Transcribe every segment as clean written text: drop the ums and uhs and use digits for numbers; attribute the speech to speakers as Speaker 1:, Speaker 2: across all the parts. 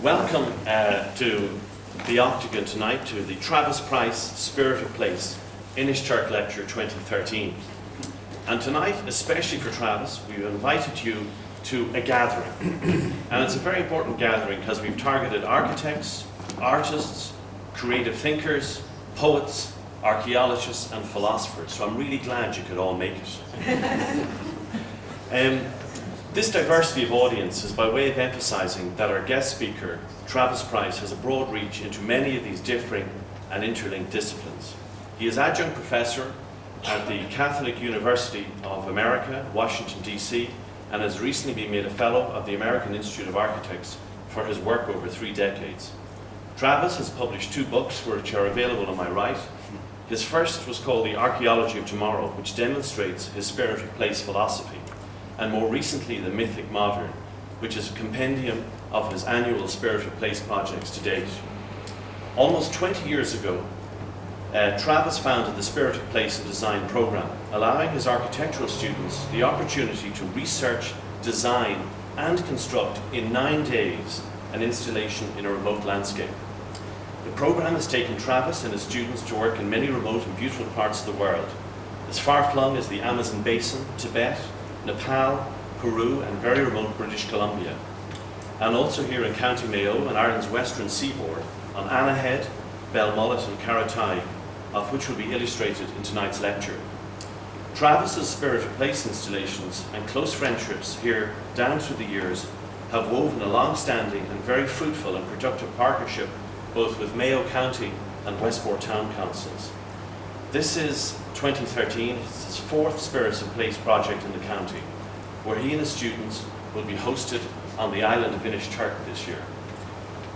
Speaker 1: Welcome to the Octagon tonight, to the Travis Price Spirit of Place Inishturk Lecture 2013. And tonight, especially for Travis, we've invited you to a gathering. And it's a very important gathering because we've targeted architects, artists, creative thinkers, poets, archaeologists and philosophers. So I'm really glad you could all make it. This diversity of audience is by way of emphasizing that our guest speaker, Travis Price, has a broad reach into many of these differing and interlinked disciplines. He is adjunct professor at the Catholic University of America, Washington, D.C., and has recently been made a fellow of the American Institute of Architects for his work over 3 decades. Travis has published 2 books which are available on my right. His first was called The Archaeology of Tomorrow, which demonstrates his spirit of place philosophy, and more recently The Mythic Modern, which is a compendium of his annual Spirit of Place projects to date. Almost 20 years ago, Travis founded the Spirit of Place and Design program, allowing his architectural students the opportunity to research, design, and construct in 9 days an installation in a remote landscape. The program has taken Travis and his students to work in many remote and beautiful parts of the world, as far-flung as the Amazon Basin, Tibet, Nepal, Peru, and very remote British Columbia, and also here in County Mayo and Ireland's western seaboard on Anna Head, Belmullet and Carrotide, of which will be illustrated in tonight's lecture. Travis's Spirit of Place installations and close friendships here down through the years have woven a long-standing and very fruitful and productive partnership both with Mayo County and Westport Town Councils. This is 2013, it's his 4th Spirits of Place project in the county, where he and his students will be hosted on the island of Inishturk this year.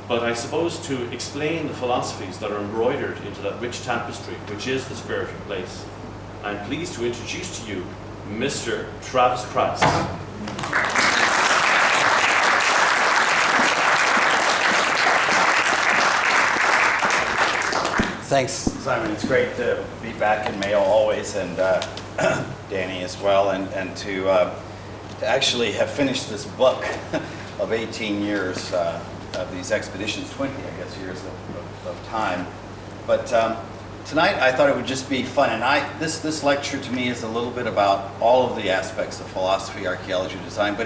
Speaker 1: But I suppose to explain the philosophies that are embroidered into that rich tapestry, which is the Spirit of Place, I'm pleased to introduce to you Mr. Travis Price.
Speaker 2: Thanks, Simon. It's great to be back in Mayo always, and Danny as well, and to actually have finished this book of 18 years of these expeditions, 20, I guess, years of time. But tonight I thought it would just be fun, and this lecture to me is a little bit about all of the aspects of philosophy, archaeology, design, but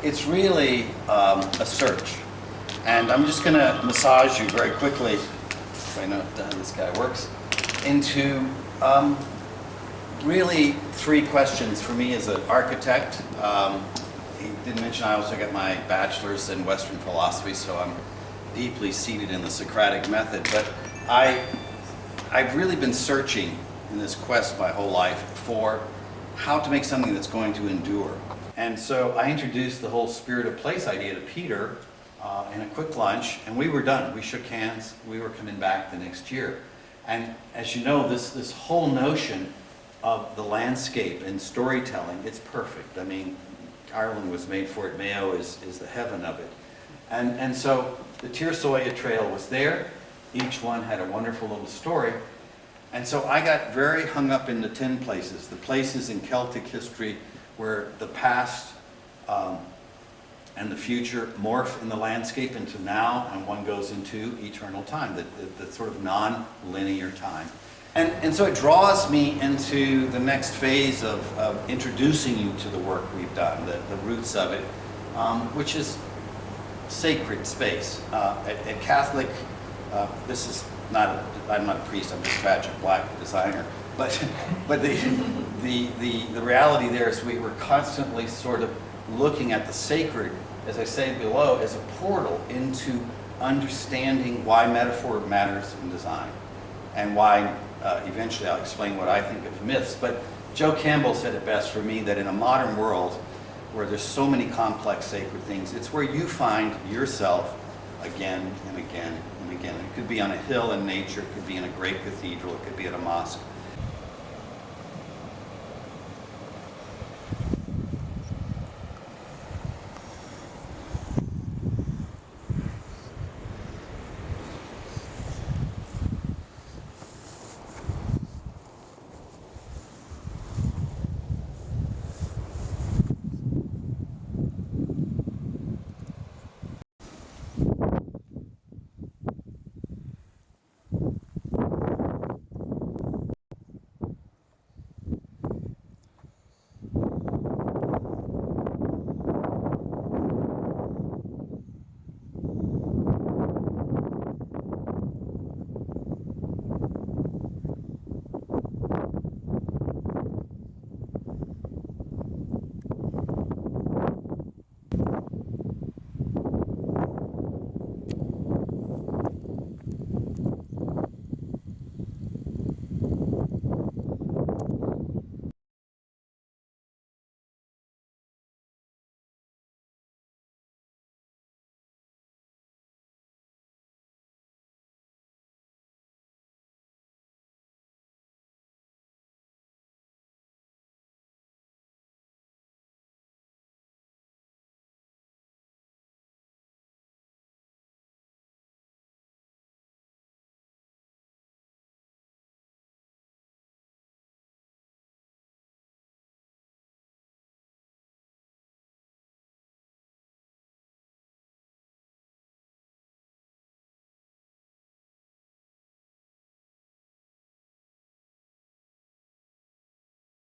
Speaker 2: it's really a search. And I'm just going to massage you very quickly, if I know how this guy works, into really 3 questions for me as an architect. He didn't mention I also got my bachelor's in Western philosophy, so I'm deeply seated in the Socratic method. But I've really been searching in this quest my whole life for how to make something that's going to endure. And so I introduced the whole Spirit of Place idea to Peter in a quick lunch, and we were done. We shook hands. We were coming back the next year. And as you know, this whole notion of the landscape and storytelling, it's perfect. I mean, Ireland was made for it. Mayo is the heaven of it. And so the Tirsoya Trail was there. Each one had a wonderful little story. And so I got very hung up in the 10 places, the places in Celtic history where the past and the future morph in the landscape into now, and one goes into eternal time, the sort of non-linear time. And so it draws me into the next phase of introducing you to the work we've done, the roots of it, which is sacred space. At Catholic, this is not, I'm not a priest, I'm just a tragic black designer, but the reality there is we were constantly sort of looking at the sacred, as I say below, as a portal into understanding why metaphor matters in design, and why eventually I'll explain what I think of myths. But Joe Campbell said it best for me, that in a modern world where there's so many complex sacred things, it's where you find yourself again and again and again. It could be on a hill in nature, it could be in a great cathedral, it could be at a mosque.